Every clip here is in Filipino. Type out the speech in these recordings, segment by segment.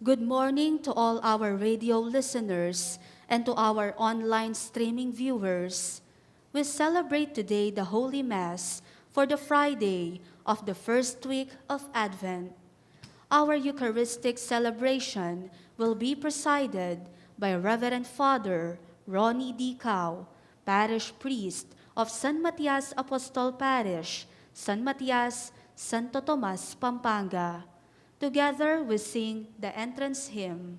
Good morning to all our radio listeners and to our online streaming viewers. We celebrate today the Holy Mass for the Friday of the first week of Advent. Our Eucharistic celebration will be presided by Reverend Father Ronnie D. Parish Priest of San Matias Apostol Parish, San Matias, Santo Tomas, Pampanga. Together we sing the entrance hymn.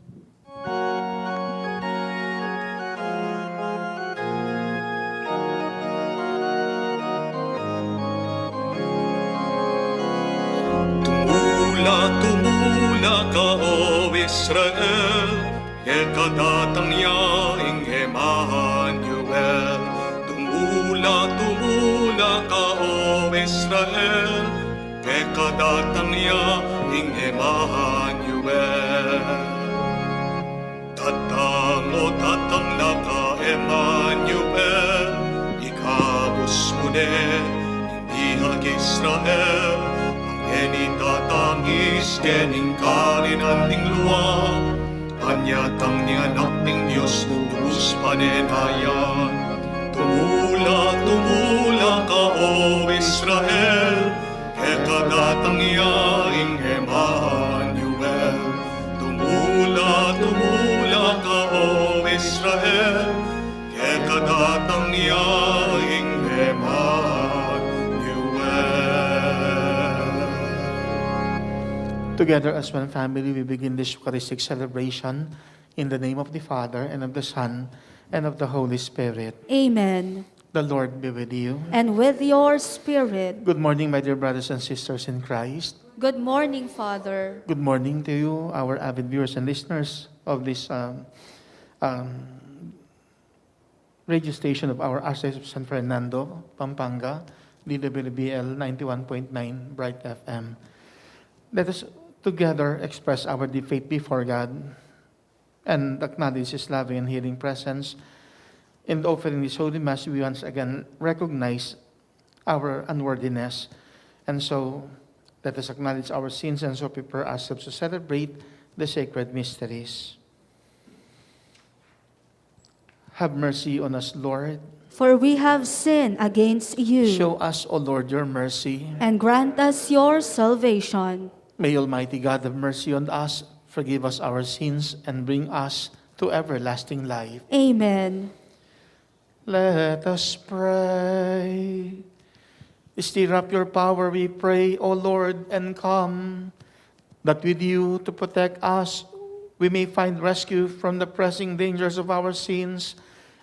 Tumula ka, O Israel, kadatang yaing Emmanuel. Tumula ka, O Israel, kadatang yaing Emmanuel. Tatang na ka, Emmanuel, ikabos mo hindi Israel. Itatangis kening kalinan ting luwa, anyatang ni anak ting Diyos tubos panenayan. Tumula ka, O Israel, kadatang yaing Emmanuel. Tumula ka, O Israel, kadatang yaing Emmanuel. Together as one family, we begin this Eucharistic celebration in the name of the Father, and of the Son, and of the Holy Spirit. Amen. The Lord be with you. And with your spirit. Good morning, my dear brothers and sisters in Christ. Good morning, Father. Good morning to you, our avid viewers and listeners of this radio station of our Archdiocese of San Fernando, Pampanga, DWBL 91.9 Bright FM. Let us together express our deep faith before God and acknowledge His loving and healing presence. In offering this Holy Mass, we once again recognize our unworthiness. And so, let us acknowledge our sins and so prepare ourselves to celebrate the sacred mysteries. Have mercy on us, Lord. For we have sinned against you. Show us, O Lord, your mercy. And grant us your salvation. May Almighty God have mercy on us, forgive us our sins, and bring us to everlasting life. Amen. Let us pray. Stir up your power, we pray, O Lord, and come, that with you to protect us, we may find rescue from the pressing dangers of our sins,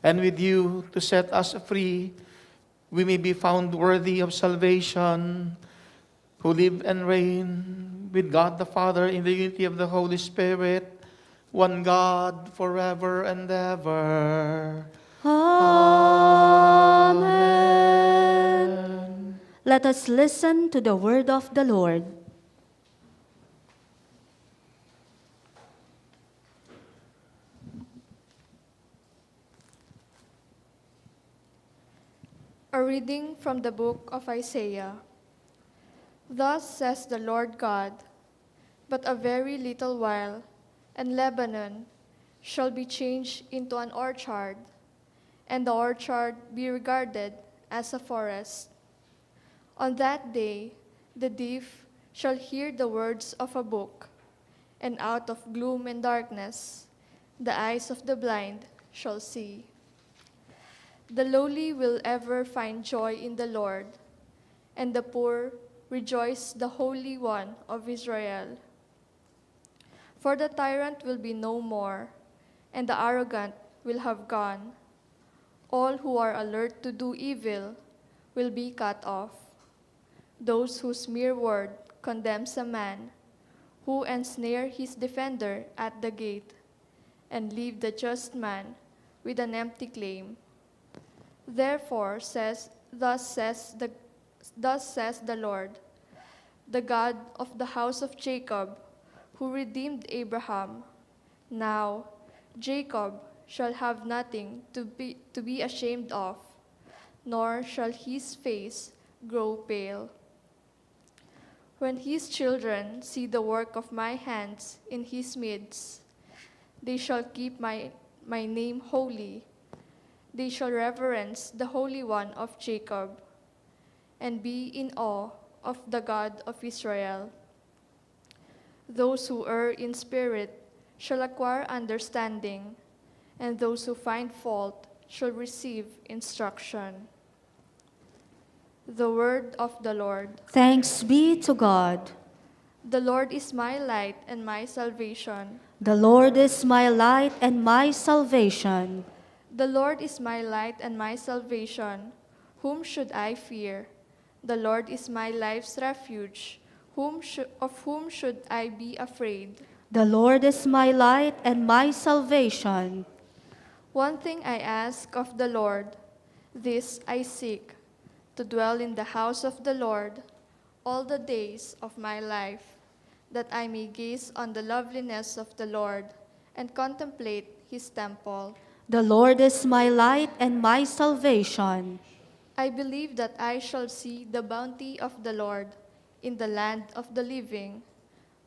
and with you to set us free, we may be found worthy of salvation, who live and reign with God the Father in the unity of the Holy Spirit, one God forever and ever. Amen. Let us listen to the word of the Lord. A reading from the book of Isaiah. Thus says the Lord God, but a very little while, and Lebanon shall be changed into an orchard, and the orchard be regarded as a forest. On that day, the deaf shall hear the words of a book, and out of gloom and darkness, the eyes of the blind shall see. The lowly will ever find joy in the Lord, and the poor rejoice the Holy One of Israel. For the tyrant will be no more, and the arrogant will have gone. All who are alert to do evil will be cut off. Those whose mere word condemns a man, who ensnare his defender at the gate, and leave the just man with an empty claim. Therefore thus says the Lord, the God of the house of Jacob, who redeemed Abraham. Now Jacob shall have nothing to be ashamed of, nor shall his face grow pale. When his children see the work of my hands in his midst, they shall keep my name holy. They shall reverence the Holy One of Jacob, and be in awe of the God of Israel. Those who err in spirit shall acquire understanding, and those who find fault shall receive instruction. The word of the Lord. Thanks be to God. The Lord is my light and my salvation. The Lord is my light and my salvation. The Lord is my light and my salvation. Whom should I fear? The Lord is my life's refuge. Of whom should I be afraid? The Lord is my light and my salvation. One thing I ask of the Lord, this I seek, to dwell in the house of the Lord all the days of my life, that I may gaze on the loveliness of the Lord and contemplate his temple. The Lord is my light and my salvation. I believe that I shall see the bounty of the Lord in the land of the living.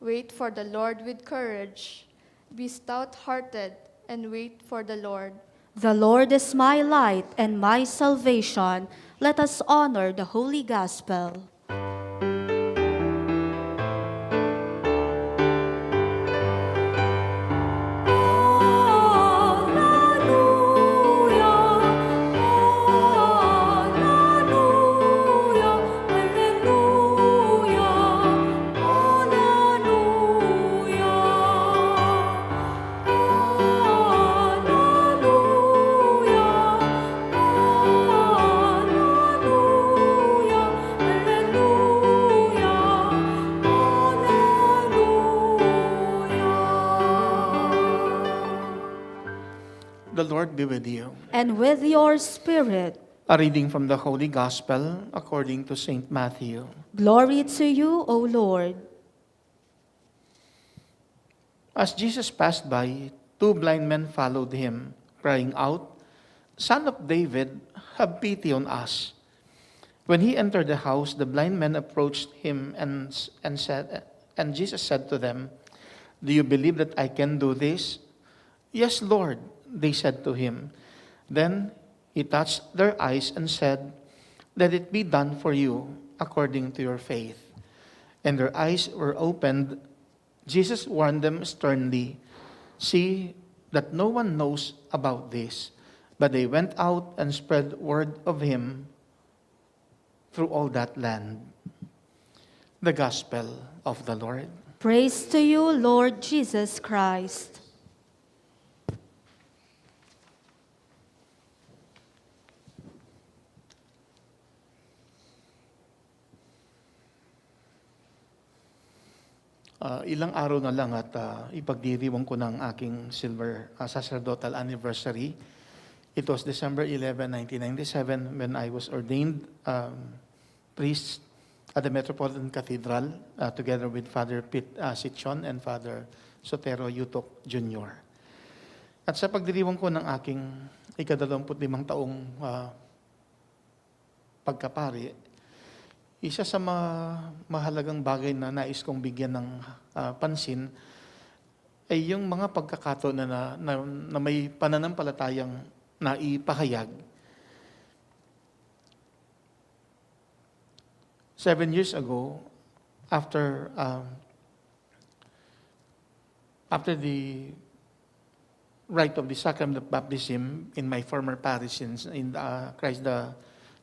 Wait for the Lord with courage. Be stout-hearted and wait for the Lord. The Lord is my light and my salvation. Let us honor the Holy Gospel. The Lord be with you. And with your spirit. A reading from the Holy Gospel according to St. Matthew. Glory to you, O Lord. As Jesus passed by, two blind men followed him, crying out, "Son of David, have pity on us." When he entered the house, the blind men approached him and Jesus said to them, "Do you believe that I can do this?" "Yes, Lord," they said to him. Then he touched their eyes and said, "Let it be done for you according to your faith." And their eyes were opened. Jesus warned them sternly, "See that no one knows about this." But they went out and spread word of him through all that land. The Gospel of the Lord. Praise to you, Lord Jesus Christ. Ilang araw na lang at ipagdiriwang ko ng aking silver sacerdotal anniversary. It was December 11, 1997 when I was ordained priest at the Metropolitan Cathedral together with Father Pete Sichon and Father Sotero Yutok Jr. At sa pagdiriwang ko ng aking ika-25 taong pagkapari, isa sa mga mahalagang bagay na nais kong bigyan ng pansin ay yung mga pagkakataon na may pananampalatayang naipahayag. 7 years ago, after the rite of the sacrament of baptism in my former parish in Christ the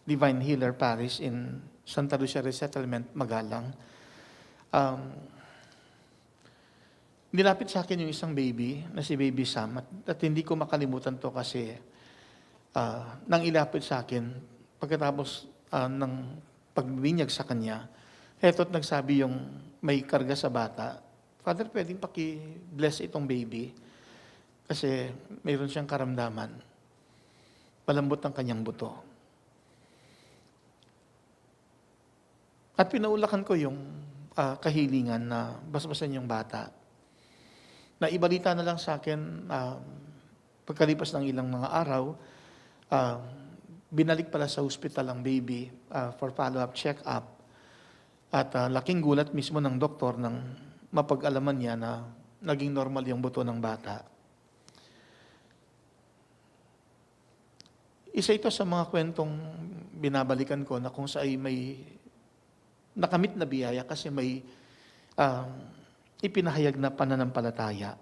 Divine Healer Parish in Santa Lucia Resettlement, Magalang, nilapit sa akin yung isang baby na si Baby Sam at hindi ko makalimutan to kasi nang ilapit sa akin pagkatapos ng pagbibinyag sa kanya, heto't nagsabi yung may karga sa bata, "Father, pwedeng paki-bless itong baby kasi mayroon siyang karamdaman. Palambot ang kanyang buto." At pinaulakan ko yung kahilingan na basbasan yung bata. Naibalita na lang sa akin, pagkalipas ng ilang mga araw, binalik pala sa hospital ang baby for follow-up check-up. At laking gulat mismo ng doktor nang mapag-alaman niya na naging normal yung buto ng bata. Isa ito sa mga kwentong binabalikan ko na kung saan may nakamit na biyaya kasi may ipinahayag na pananampalataya.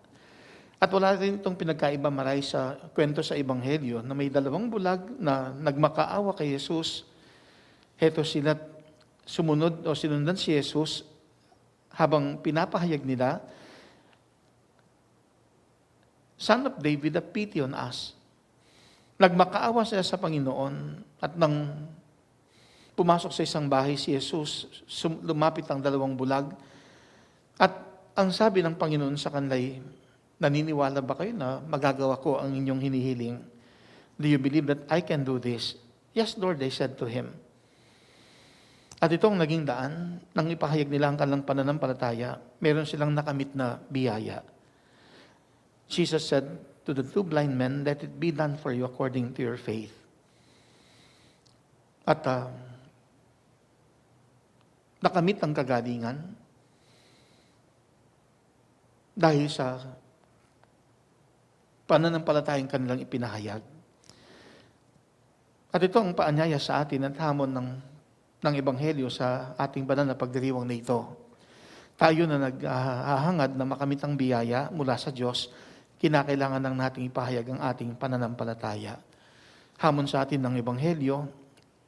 At wala rin itong pinagkaiba maray sa kwento sa Ebanghelyo na may dalawang bulag na nagmakaawa kay Jesus. Heto sila sumunod o sinundan si Jesus habang pinapahayag nila, Son of David, have pity on us. Nagmakaawa sila sa Panginoon at nang pumasok sa isang bahay si Jesus, lumapit ang dalawang bulag at ang sabi ng Panginoon sa kanila'y, naniniwala ba kayo na magagawa ko ang inyong hinihiling? Do you believe that I can do this? Yes, Lord, they said to him. At itong naging daan, nang ipahayag nila ang kanilang pananampalataya, meron silang nakamit na biyaya. Jesus said to the two blind men, let it be done for you according to your faith. At nakamit ang kagalingan dahil sa pananampalatayang kanilang ipinahayag. At ito ang paanyaya sa atin at hamon ng Ebanghelyo sa ating banal na pagdiriwang na ito. Tayo na naghahangad na makamit ang biyaya mula sa Diyos, kinakailangan ng nating ipahayag ang ating pananampalataya. Hamon sa atin ng Ebanghelyo,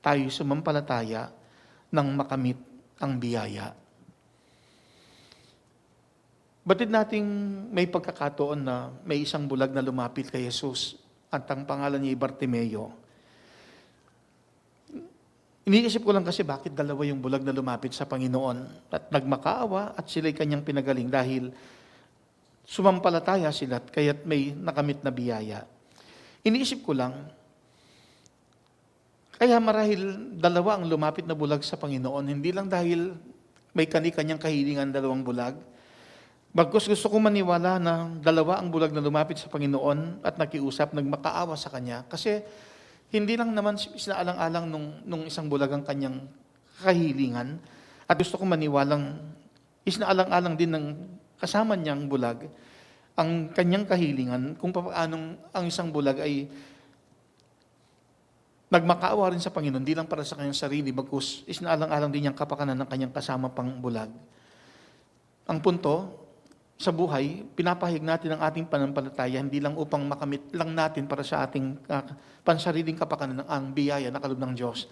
tayo sumampalataya nang makamit ang biyaya. Batid nating may pagkakataon na may isang bulag na lumapit kay Jesus at ang pangalan niya ay Bartimeo. Iniisip ko lang kasi bakit dalawa yung bulag na lumapit sa Panginoon at nagmakaawa at sila'y kanyang pinagaling dahil sumampalataya sila at kaya't may nakamit na biyaya. Iniisip ko lang, kaya marahil dalawa ang lumapit na bulag sa Panginoon, hindi lang dahil may kani-kanyang kahilingan dalawang bulag. Bagkus gusto ko maniwala na dalawa ang bulag na lumapit sa Panginoon at nakiusap, nagmakaawa sa Kanya. Kasi hindi lang naman isinaalang-alang nung isang bulag ang kanyang kahilingan. At gusto ko maniwalang isinaalang-alang din ng kasama niyang bulag ang kanyang kahilingan kung paano ang isang bulag ay nagmakaawa rin sa Panginoon, hindi lang para sa kanyang sarili, bagkus isinaalang-alang din niyang kapakanan ng kanyang kasama pang bulag. Ang punto, sa buhay, pinapahayag natin ang ating pananampalataya, hindi lang upang makamit lang natin para sa ating pansariling kapakanan ang biyaya na kaloob ng Diyos.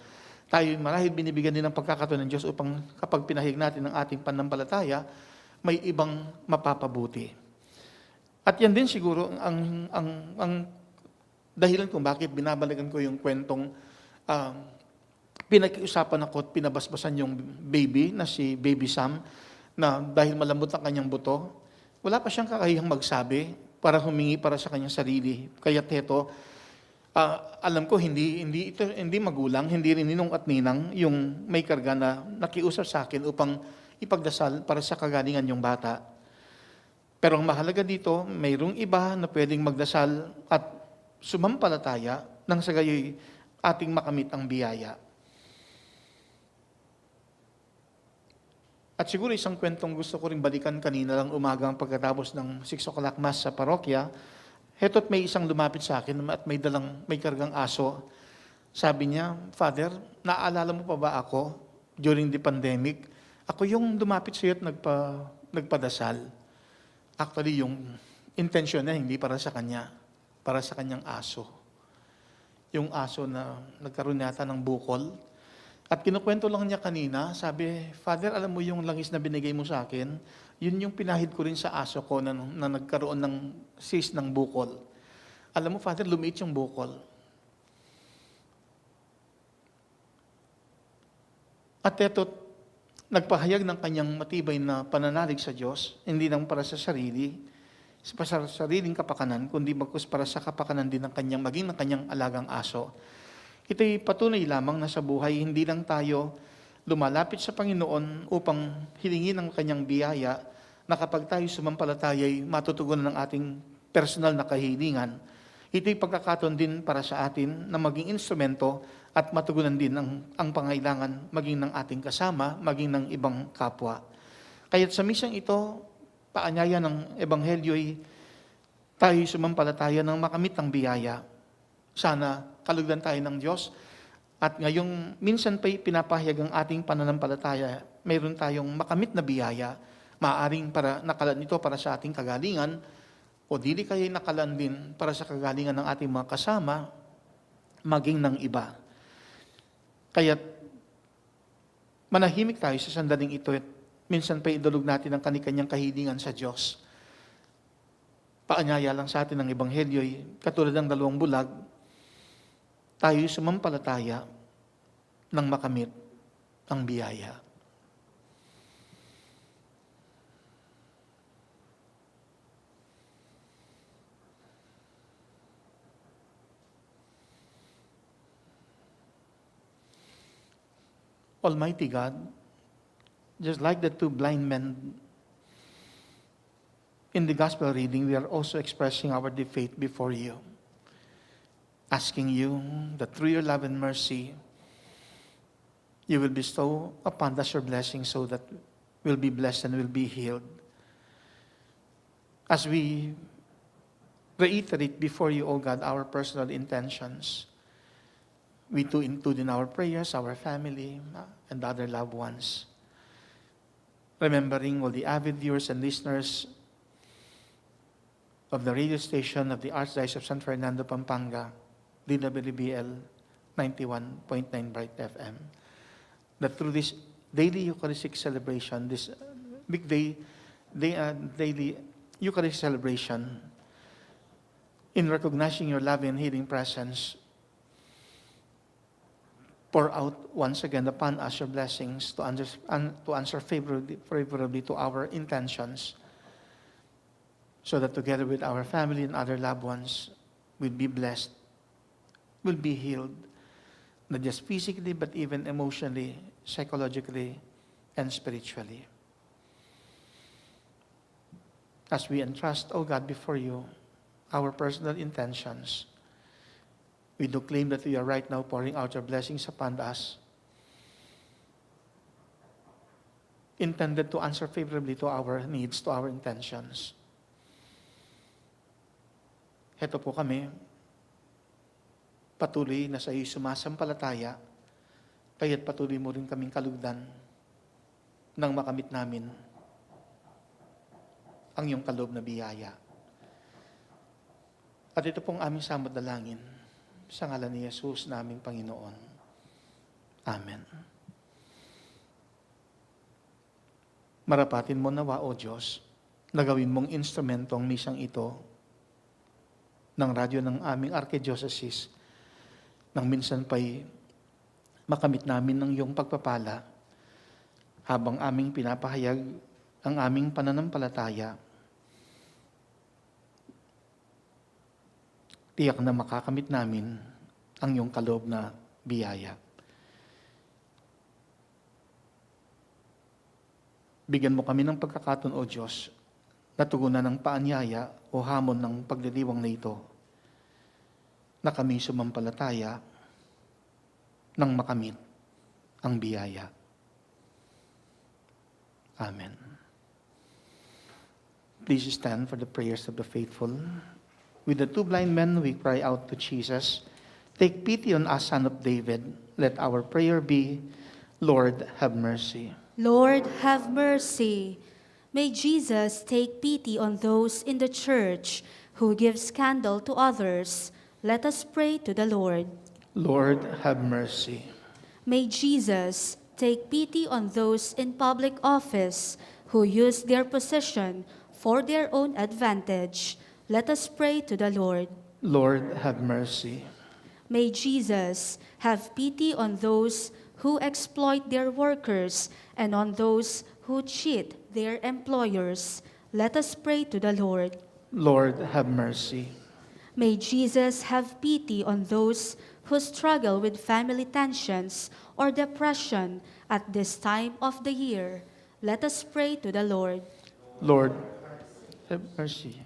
Tayo marahil binibigyan din ng pagkakataon ng Diyos upang kapag pinahayag natin ang ating pananampalataya, may ibang mapapabuti. At yan din siguro ang dahilan kung bakit binabalikan ko yung kwentong pinag-iusapan ako at pinabasbasan yung baby na si Baby Sam na dahil malambot ang kanyang buto, wala pa siyang kakayahang magsabi para humingi para sa kanyang sarili. Kaya teto, alam ko hindi magulang, hindi rin ninong at ninang yung may karga na nakiusap sa akin upang ipagdasal para sa kagalingan yung bata. Pero ang mahalaga dito, mayroong iba na pwedeng magdasal at sumampalataya nang sa gayoy ating makamit ang biyaya. At siguro isang kwentong gusto ko rin balikan kanina lang umagang pagkatapos ng 6 o'clock mass sa parokya. Heto't may isang lumapit sa akin at may kargang aso. Sabi niya, Father, naaalala mo pa ba ako during the pandemic? Ako yung lumapit sa iyo at nagpadasal. Actually, yung intention niya hindi para sa kanya, para sa kanyang aso. Yung aso na nagkaroon yata ng bukol. At kinukwento lang niya kanina, sabi, Father, alam mo yung langis na binigay mo sa akin, yun yung pinahid ko rin sa aso ko na nagkaroon ng cyst ng bukol. Alam mo, Father, lumiit yung bukol. At ito, nagpahayag ng kanyang matibay na pananalig sa Diyos, hindi lang para sa sarili, sa sariling kapakanan, kundi bagkus para sa kapakanan din ng kanyang, maging ng kanyang alagang aso. Ito'y patunay lamang na sa buhay, hindi lang tayo lumalapit sa Panginoon upang hilingin ang kanyang biyaya na kapag tayo sumampalataya ay matutugunan ng ating personal na kahilingan. Ito'y pagkakataon din para sa atin na maging instrumento at matugunan din ang pangailangan maging ng ating kasama, maging ng ibang kapwa. Kaya't sa misang ito, paanyaya ng Ebanghelyo ay tayo sumampalataya ng makamit ang biyaya. Sana kalugdan tayo ng Diyos. At ngayong minsan pa'y pinapahayag ang ating pananampalataya, mayroon tayong makamit na biyaya, maaaring para nakalaan ito para sa ating kagalingan, o dili kaya nakalaan din para sa kagalingan ng ating mga kasama, maging ng iba. Kaya't manahimik tayo sa sandaling ito at minsan pa'y idulog natin ang kanikanyang kahilingan sa Diyos. Paanyaya lang sa atin ng Ebanghelyo, katulad ng 2 bulag, tayo sumampalataya ng makamit ang biyaya. Almighty God, just like the 2 blind men in the gospel reading, we are also expressing our faith before you, asking you that through your love and mercy, you will bestow upon us your blessing so that we'll be blessed and we'll be healed. As we reiterate before you, O God, our personal intentions, we too include in our prayers our family and other loved ones. Remembering all the avid viewers and listeners of the radio station of the Archdiocese of San Fernando, Pampanga, DWBL 91.9 Bright FM, that through this daily Eucharistic celebration, this big daily Eucharistic celebration, in recognizing your loving and healing presence, pour out once again upon us your blessings to answer favorably to our intentions, so that together with our family and other loved ones, we'll be blessed, will be healed, not just physically, but even emotionally, psychologically, and spiritually. As we entrust, O God, before you, our personal intentions, we do claim that you are right now pouring out your blessings upon us, intended to answer favorably to our needs, to our intentions. Heto po kami, patuloy na sa iyo sumasampalataya, kaya't patuloy mo rin kaming kalugdan nang makamit namin ang iyong kaloob na biyaya. At ito pong aming samot dalangin sa ngalan ni Jesus naming Panginoon. Amen. Marapatin mo nawa, O Diyos, na gawin mong instrumento ang misang ito ng radyo ng aming Archdiocese, nang minsan pa'y makamit namin ng iyong pagpapala habang aming pinapahayag ang aming pananampalataya. Tiyak na makakamit namin ang iyong kaloob na biyaya. Bigyan mo kami ng pagkakataon, O Diyos, na tugunan ng paanyaya o hamon ng pagdiriwang na ito, na kami sumampalataya nang makamit ang biyaya. Amen. Please stand for the prayers of the faithful. With the 2 blind men, we cry out to Jesus, "Take pity on us, Son of David." Let our prayer be, "Lord, have mercy." Lord, have mercy. May Jesus take pity on those in the church who give scandal to others. Let us pray to the Lord. Lord, have mercy. May Jesus take pity on those in public office who use their position for their own advantage. Let us pray to the Lord. Lord, have mercy. May Jesus have pity on those who exploit their workers and on those who cheat their employers. Let us pray to the Lord. Lord, have mercy. May Jesus have pity on those who struggle with family tensions or depression at this time of the year. Let us pray to the Lord. Lord, have mercy.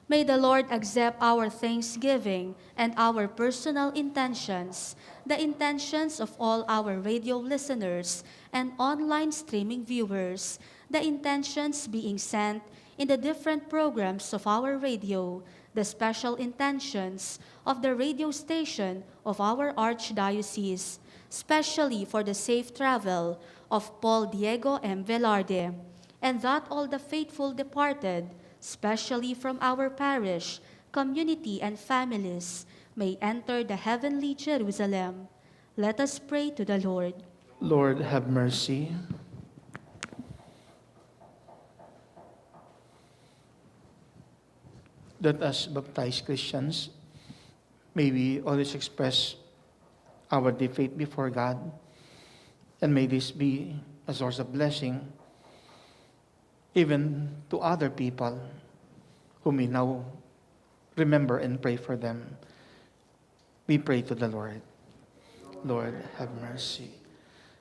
May the Lord accept our thanksgiving and our personal intentions, the intentions of all our radio listeners and online streaming viewers, the intentions being sent in the different programs of our radio, the special intentions of the radio station of our Archdiocese, especially for the safe travel of Paul Diego M. Velarde, and that all the faithful departed, especially from our parish, community, and families, may enter the heavenly Jerusalem. Let us pray to the Lord. Lord, have mercy. That as baptized Christians, may we always express our deep faith before God, and may this be a source of blessing even to other people who may now remember and pray for them. We pray to the Lord. Lord, have mercy.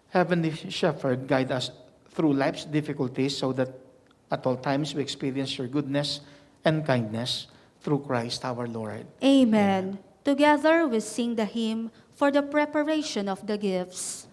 Heavenly Shepherd, guide us through life's difficulties so that at all times we experience your goodness and kindness through Christ our Lord. Amen. Together we sing the hymn for the preparation of the gifts.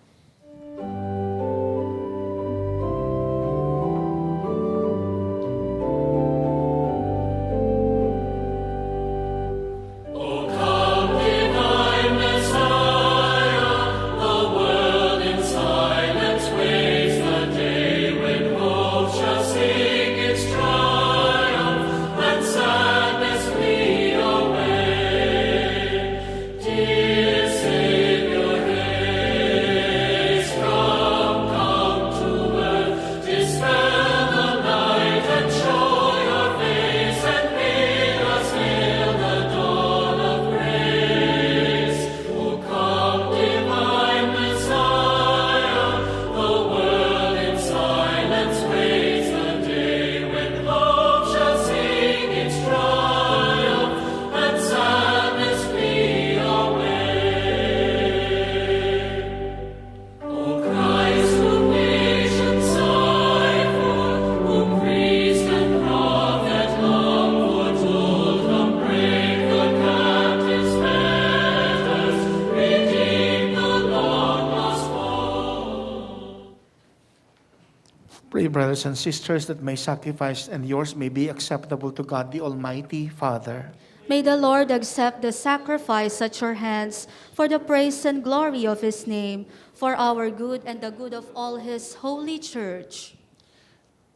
Pray, brothers and sisters, that my sacrifice and yours may be acceptable to God, the Almighty Father. May the Lord accept the sacrifice at your hands for the praise and glory of his name, for our good and the good of all his holy church.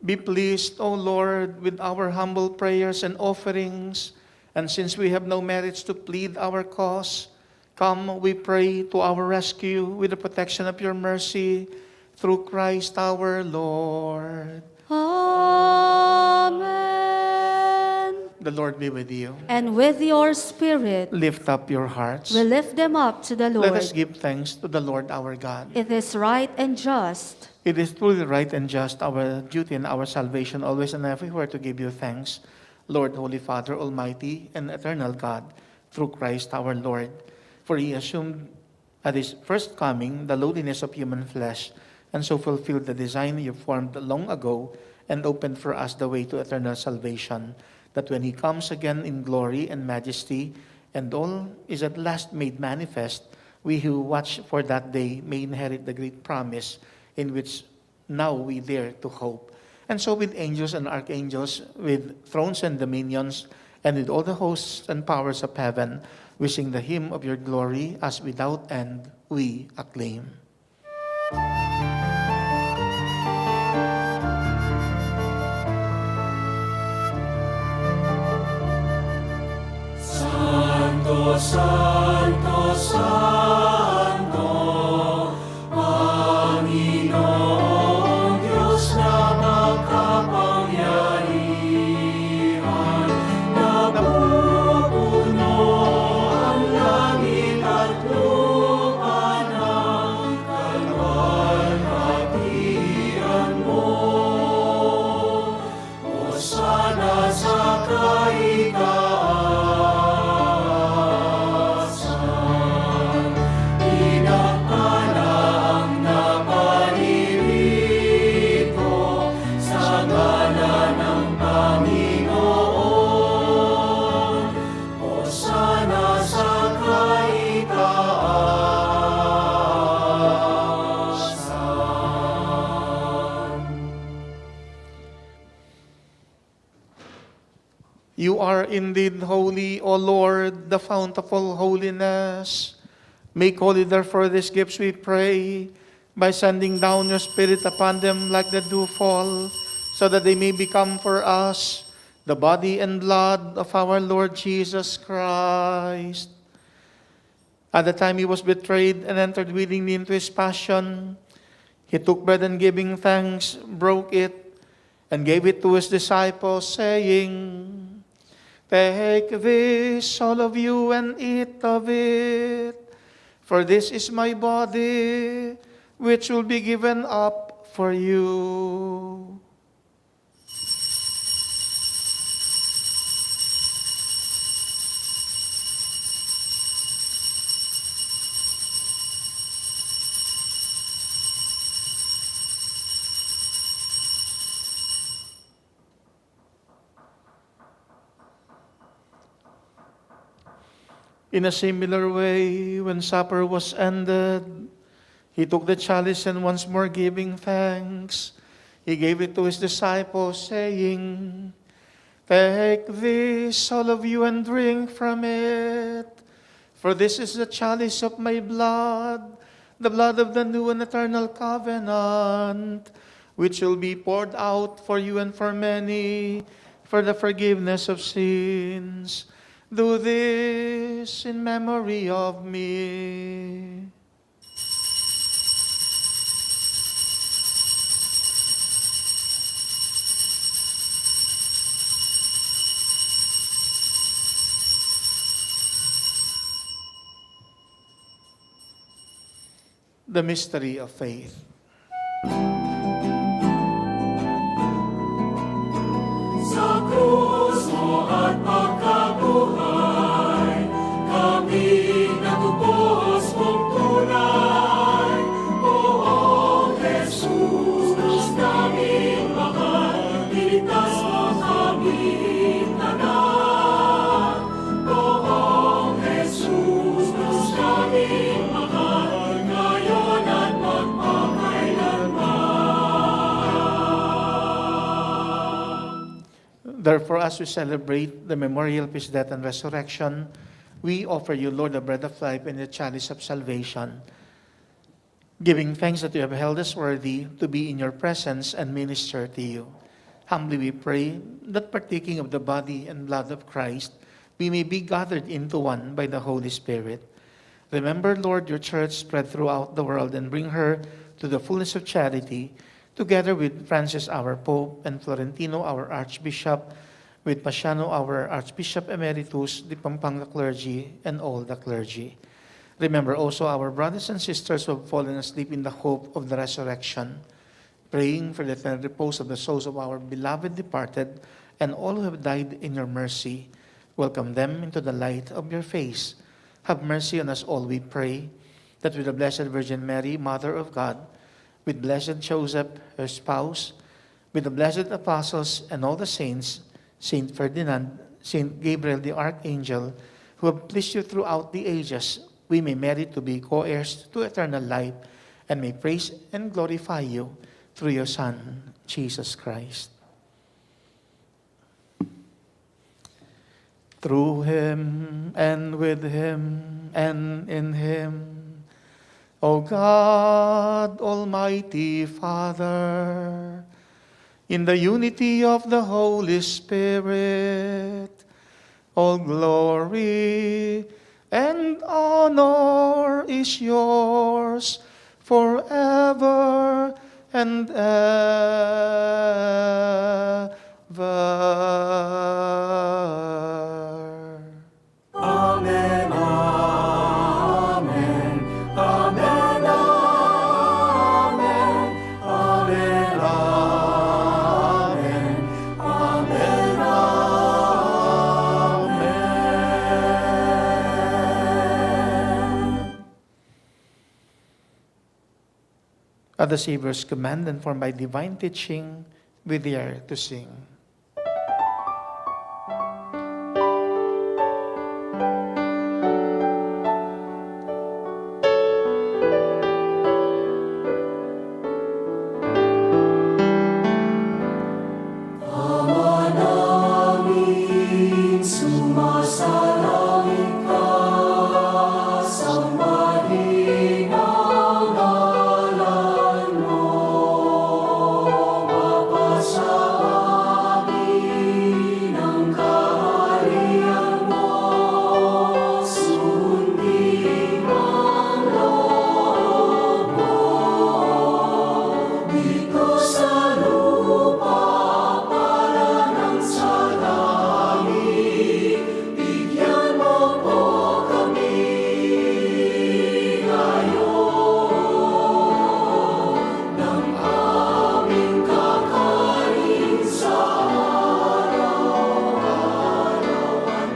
Be pleased, O Lord, with our humble prayers and offerings, and since we have no merits to plead our cause, come, we pray, to our rescue with the protection of your mercy, through Christ our Lord. Amen. The Lord be with you. And with your spirit, Lift up your hearts. we lift them up to the Lord. Let us give thanks to the Lord our God. It is right and just. It is truly right and just, our duty and our salvation, always and everywhere to give you thanks, Lord, Holy Father, Almighty and eternal God, through Christ our Lord. For he assumed at his first coming the lowliness of human flesh, and so fulfilled the design you formed long ago, and opened for us the way to eternal salvation, that when he comes again in glory and majesty, and all is at last made manifest, we who watch for that day may inherit the great promise in which now we dare to hope. And so with angels and archangels, with thrones and dominions, and with all the hosts and powers of heaven, we sing the hymn of your glory, as without end we acclaim. Santo, Santo, Santo, Panginoong Diyos na makapangyarihan, napupuno ang langit at lupa ng kalwalhatian mo. Hosana sa kaitaasan. You are indeed holy, O Lord, the fount of all holiness. Make holy therefore these gifts, we pray, by sending down your Spirit upon them like the dewfall, so that they may become for us the body and blood of our Lord Jesus Christ. At the time he was betrayed and entered willingly into his passion, he took bread and giving thanks, broke it, and gave it to his disciples, saying, "Take this, all of you, and eat of it, for this is my body, which will be given up for you." In a similar way, when supper was ended, he took the chalice and once more giving thanks, he gave it to his disciples, saying, "Take this, all of you, and drink from it. For this is the chalice of my blood, the blood of the new and eternal covenant, which will be poured out for you and for many for the forgiveness of sins. Do this in memory of me." The mystery of faith. Sa krus mo at pagkabuhay, kami natupos mong tunay. Poong Jesus, Diyos naming mahal, iligtas mo kaming tanan. Poong Jesus, Diyos naming mahal, ngayon at magpapakailanman. Therefore, as we celebrate the memorial of his death and resurrection, we offer you, Lord, the bread of life and the chalice of salvation, giving thanks that you have held us worthy to be in your presence and minister to you. Humbly we pray that partaking of the body and blood of Christ, we may be gathered into one by the Holy Spirit. Remember, Lord, your church spread throughout the world and bring her to the fullness of charity, together with Francis, our Pope, and Florentino, our Archbishop, with Pasiano, our Archbishop Emeritus, the Pampanga clergy, and all the clergy. Remember also our brothers and sisters who have fallen asleep in the hope of the resurrection, praying for the eternal repose of the souls of our beloved departed and all who have died in your mercy. Welcome them into the light of your face. Have mercy on us all, we pray, that with the Blessed Virgin Mary, Mother of God, with Blessed Joseph, her spouse, with the blessed apostles and all the saints, Saint Ferdinand, Saint Gabriel the Archangel, who have pleased you throughout the ages, we may merit to be co-heirs to eternal life and may praise and glorify you through your Son, Jesus Christ. Through him and with him and in him, O God, Almighty Father, in the unity of the Holy Spirit, all glory and honor is yours forever and ever. Amen, amen, amen, amen, amen, amen, amen, amen. At the Savior's command and formed by divine teaching, we dare to sing. Ama namin Sumasalangit ka sa malinaw na ngalan mo, mapasabi ng kaharian mo, sundin ang loob mo, dito sa lupa para nang sa langit. Bigyan mo po kami ngayon ng aming kakanin sa araw-araw at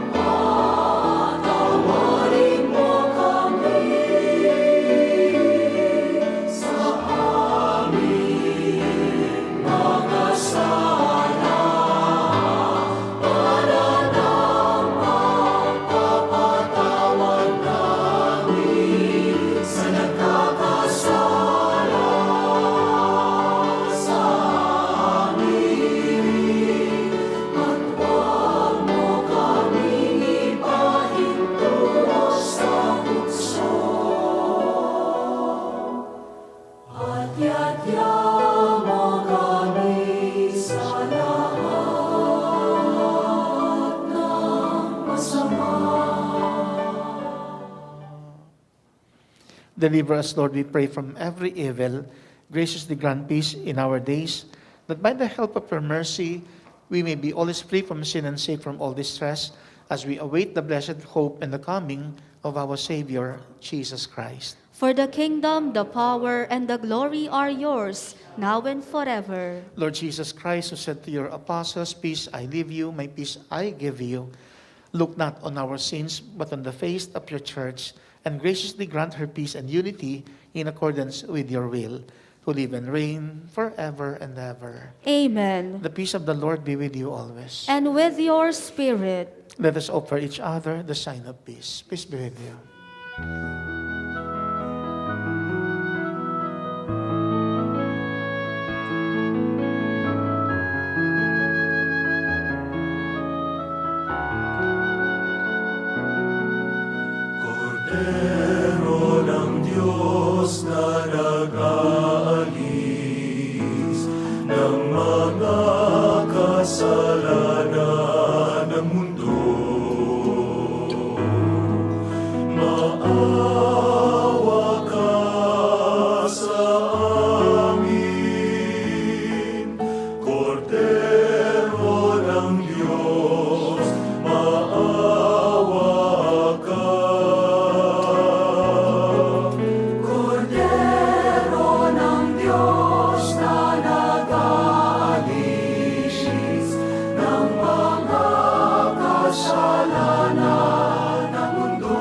patawarin mo kami sa aming mga sala para ng pagpapatawad namin sa nagkakasala sa amin. At huwag mo kaming ipahinto sa tukso. At yadya mo kami sa lahat ng masama. Deliver us, Lord, we pray, from every evil. Graciously grant peace in our days, that by the help of your mercy, we may be always free from sin and safe from all distress, as we await the blessed hope and the coming of our Savior, Jesus Christ. For the kingdom, the power, and the glory are yours, now and forever. Lord Jesus Christ, who said to your apostles, "Peace I leave you, my peace I give you," look not on our sins, but on the faith of your church, and graciously grant her peace and unity in accordance with your will, who live and reign forever and ever. Amen. The peace of the Lord be with you always. And with your spirit. Let us offer each other the sign of peace. Peace be with you. Cordero ng Diyos na nag-aalis ng mga kasalanan ng mundo, maawa ka sa amin. Cordero ng Diyos, maawa ka. Cordero ng Diyos na nag-aalis ng mga kasalanan ng mundo,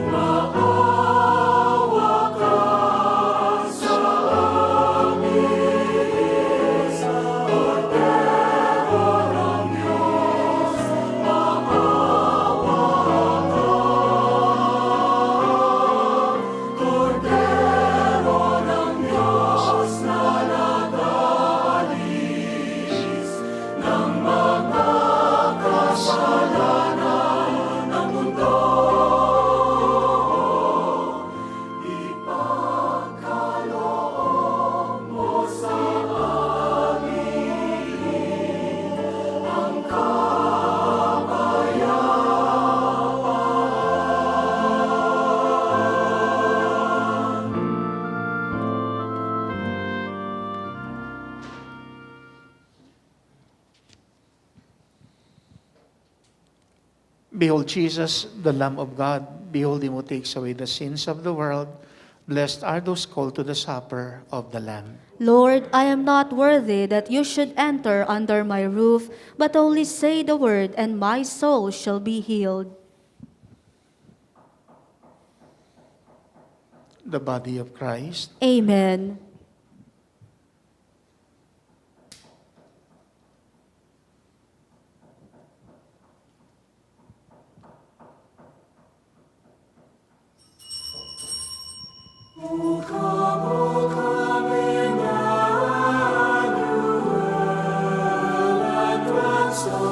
maawa ka sa amin. Cordero ng Diyos, maawa ka. Cordero ng Diyos na nag-aalis ng mga kasalanan ng mundo, ipagkaloob mo sa amin ang kapayapaan. Behold Jesus, the Lamb of God. Behold him who takes away the sins of the world. Blessed are those called to the supper of the Lamb. Lord, I am not worthy that you should enter under my roof, but only say the word, and my soul shall be healed. The body of Christ. Amen. Emmanuel, and ransom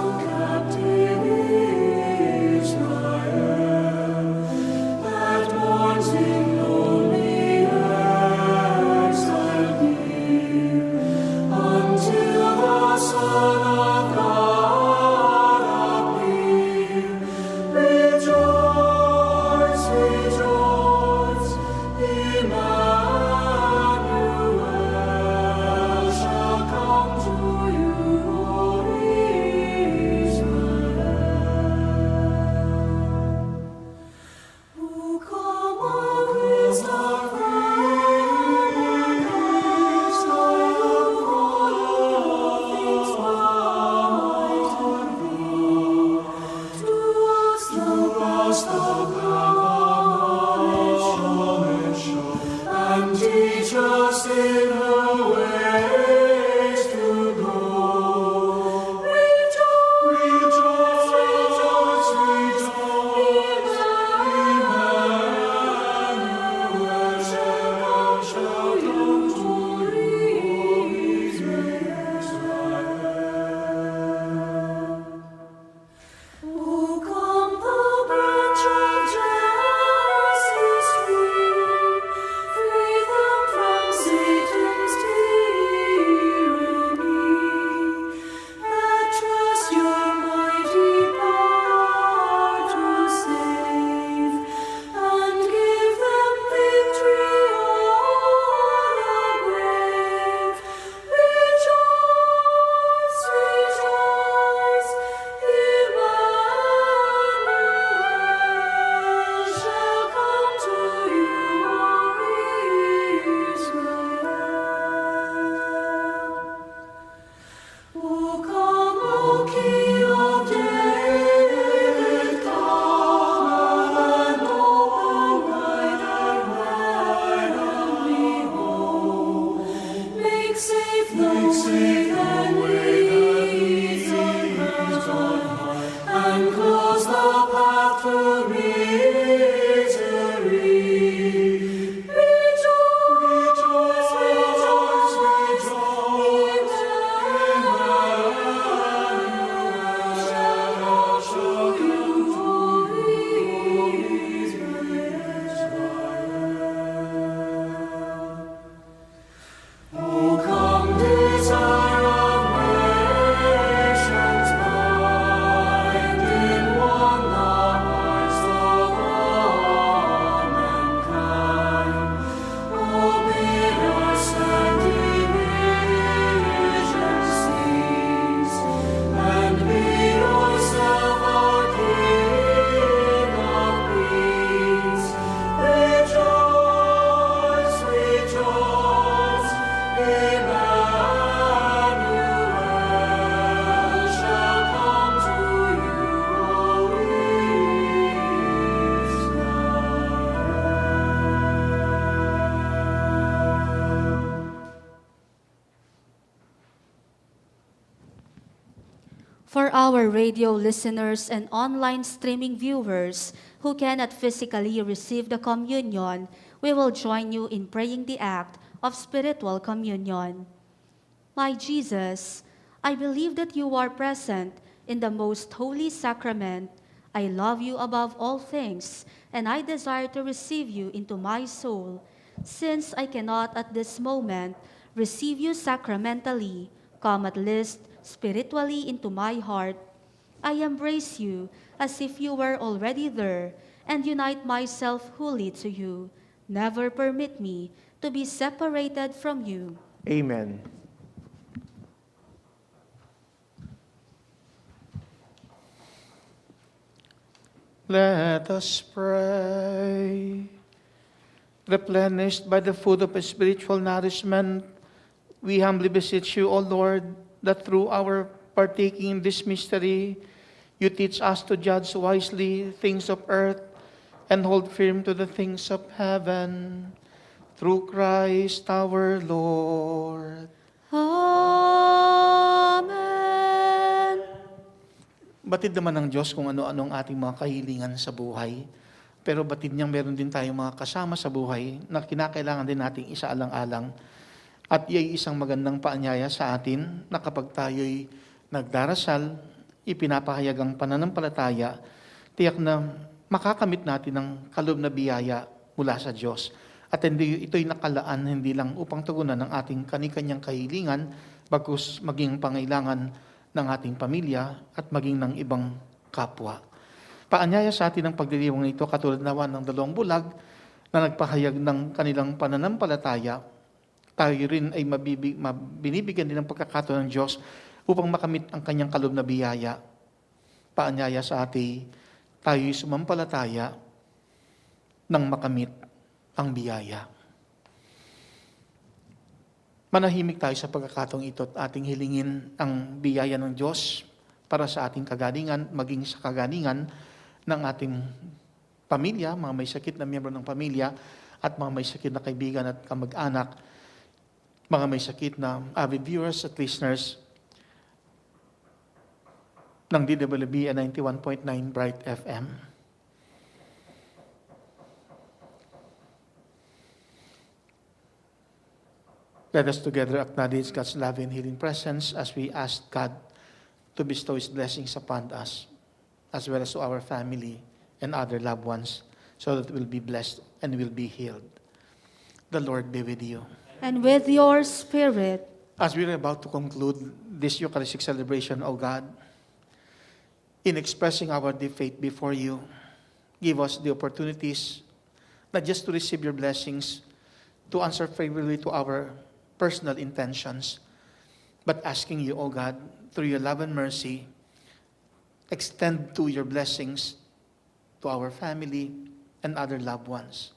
For our radio listeners and online streaming viewers who cannot physically receive the communion, we will join you in praying the act of spiritual communion. My Jesus, I believe that you are present in the most holy sacrament. I love you above all things, and I desire to receive you into my soul. Since I cannot at this moment receive you sacramentally, come at least spiritually into my heart. I embrace you as if you were already there and unite myself wholly to you. Never permit me to be separated from you. Amen. Let us pray. Replenished by the food of spiritual nourishment, we humbly beseech you, O Lord, that through our partaking in this mystery, you teach us to judge wisely things of earth and hold firm to the things of heaven. Through Christ our Lord. Amen. Batid naman ng Diyos kung ano-ano ang ating mga kahilingan sa buhay. Pero batid niyang meron din tayong mga kasama sa buhay na kinakailangan din nating isaalang-alang. At iya'y isang magandang paanyaya sa atin na kapag tayo'y nagdarasal, ipinapahayag ang pananampalataya, tiyak na makakamit natin ng kaloob na biyaya mula sa Diyos. At ito'y nakalaan hindi lang upang tugunan ng ating kani-kanyang kahilingan, bagkus maging pangailangan ng ating pamilya at maging ng ibang kapwa. Paanyaya sa atin ang pagdiriwang ito katulad naman ng 2 bulag na nagpahayag ng kanilang pananampalataya. Tayo rin ay binibigyan din ng pagkakataon ng Diyos upang makamit ang kanyang kaloob na biyaya. Paanyaya sa atin, tayo'y sumampalataya nang makamit ang biyaya. Manahimik tayo sa pagkakataong ito at ating hilingin ang biyaya ng Diyos para sa ating kagalingan, maging sa kagalingan ng ating pamilya, mga may sakit na miyembro ng pamilya, at mga may sakit na kaibigan at kamag-anak, mga may sakit na avid viewers at listeners ng DWB 91.9 Bright FM. Let us together acknowledge God's love and healing presence as we ask God to bestow His blessings upon us, as well as to our family and other loved ones, so that we'll be blessed and will be healed. The Lord be with you. And with your spirit. As we are about to conclude this Eucharistic celebration, O God, in expressing our deep faith before you, give us the opportunities not just to receive your blessings, to answer favorably to our personal intentions, but asking you, O God, through your love and mercy, extend to your blessings to our family and other loved ones.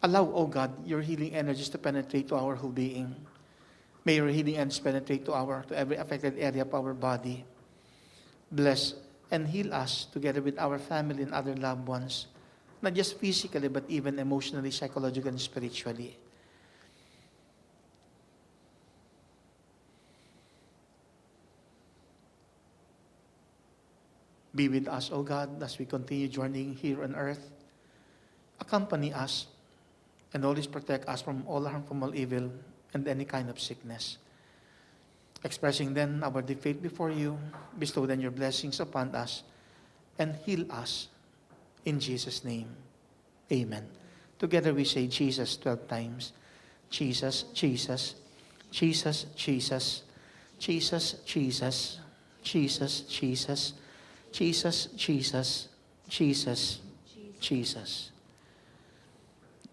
Allow, O God, your healing energies to penetrate to our whole being. May your healing energies penetrate to every affected area of our body. Bless and heal us together with our family and other loved ones, not just physically, but even emotionally, psychologically, and spiritually. Be with us, O God, as we continue journeying here on earth. Accompany us and always protect us from all harm, from all evil, and any kind of sickness. Expressing then our deep faith before you, bestow then your blessings upon us, and heal us. In Jesus' name, amen. Together we say Jesus 12 times. Jesus, Jesus, Jesus, Jesus, Jesus, Jesus, Jesus, Jesus, Jesus, Jesus, Jesus, Jesus.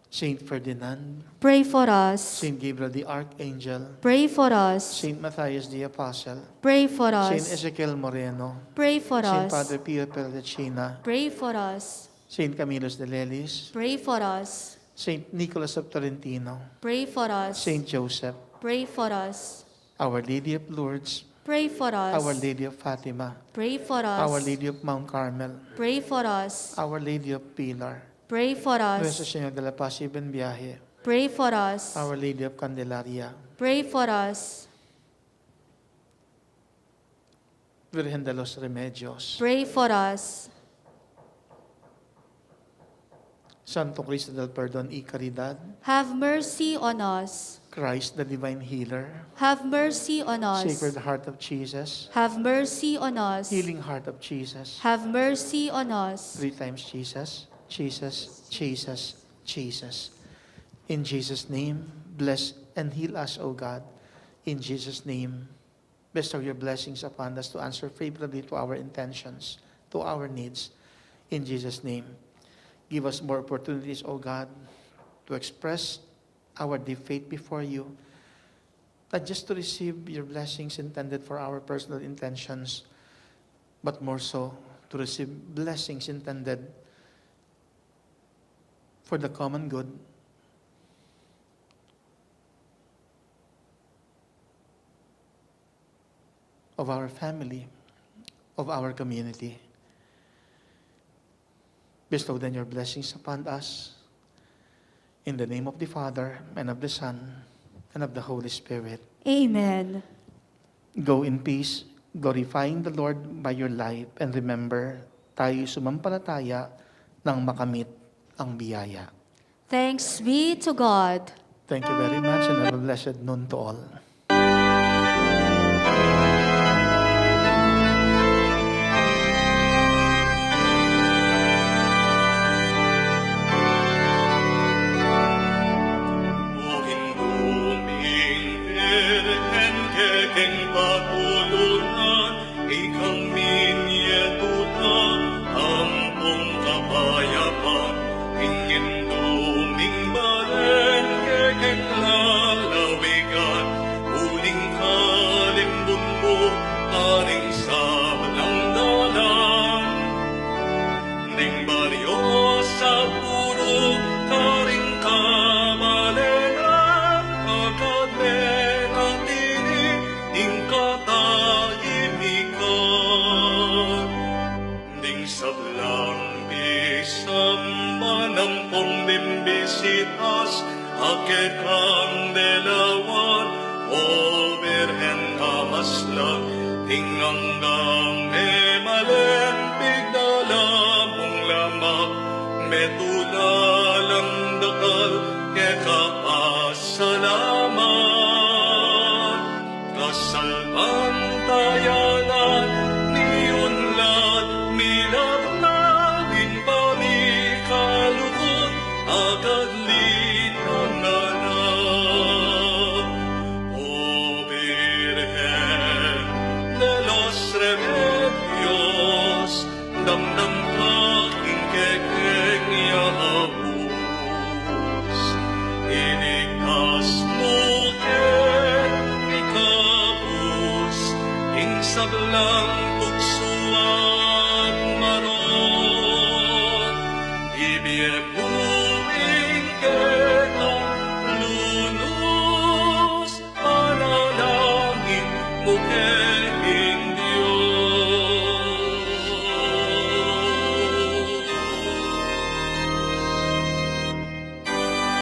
Saint Ferdinand, Pray for us. Saint Gabriel the Archangel, Pray for us. Saint Matthias the Apostle, Pray for Saint us. Ezekiel Moreno, Pray for Saint us. Padre Pio Pellicina, Pray for us. Saint Camillus de Lelis, Pray for us. Saint Nicholas of Tolentino, Pray for us. Saint Joseph, Pray for us. Our Lady of Lourdes, Pray for us. Our Lady of Fatima, Pray for us. Our Lady of Mount Carmel, Pray for us. Our Lady of Pilar, Pray for Nuestra us. Señora de la Paz y Buen Viaje, Pray for us. Our Lady of Candelaria, Pray for us. Virgen de los Remedios, Pray for us. Santo Cristo del Perdón y Caridad, Have mercy on us. Christ the Divine Healer, Have mercy on us. Sacred Heart of Jesus, Have mercy on us. Healing Heart of Jesus, Have mercy on us. 3 times Jesus, Jesus, Jesus, Jesus. In Jesus' name, bless and heal us, O God. In Jesus' name, bestow your blessings upon us to answer favorably to our intentions, to our needs. In Jesus' name, give us more opportunities, O God, to express our deep faith before you, not just to receive your blessings intended for our personal intentions, but more so to receive blessings intended for the common good of our family, of our community. Bestow then your blessings upon us. In the name of the Father, and of the Son, and of the Holy Spirit. Amen. Go in peace, glorifying the Lord by your life, and remember, tayo sumampalataya nang makamit ang biyaya. Thanks be to God. Thank you very much, and have a blessed noon to all. King patulungan, ikang minyetuta, ampong kapayapan, ingin duming balen, kekeng lalawigan, uling kalimbun mo, aring sablang dalan. Ning baryo sa puro, karing kamalengan, agad sablang isang manampong bimbisitas, akit ang delawan, o Birhen kamaslang, tinganggang emalempig dalamong lamak, metulalang dakal, kekapasalamat, kasalbang tayanan, milagnaling pamikalukot, agad linanganak. O Virgen de los Remedios, damdam kaking kekeng yaabus, iligtas mo ken ikabus, ing sablang tuksuan maron, ibiyebuing kenang lunos, panalangin mo ken